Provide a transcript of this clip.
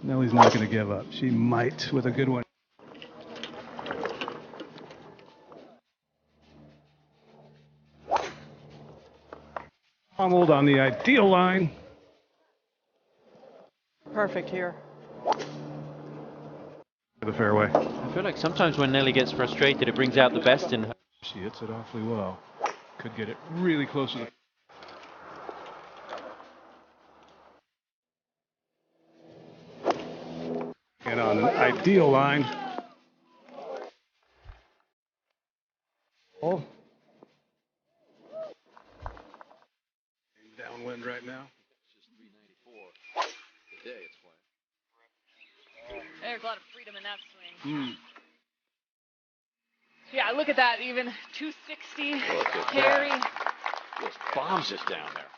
Nelly's not going to give up. She might with a good one. Pummeled on the ideal line. Perfect here. The fairway. I feel like sometimes when Nelly gets frustrated, it brings out the best in her. She hits it awfully well. Could get it really close to the. And on an ideal line. Oh. Downwind right now. It's just 394 today it's playing. There's a lot of freedom in that swing. Yeah, look at that. Even 260 carry. Just bombs it down there.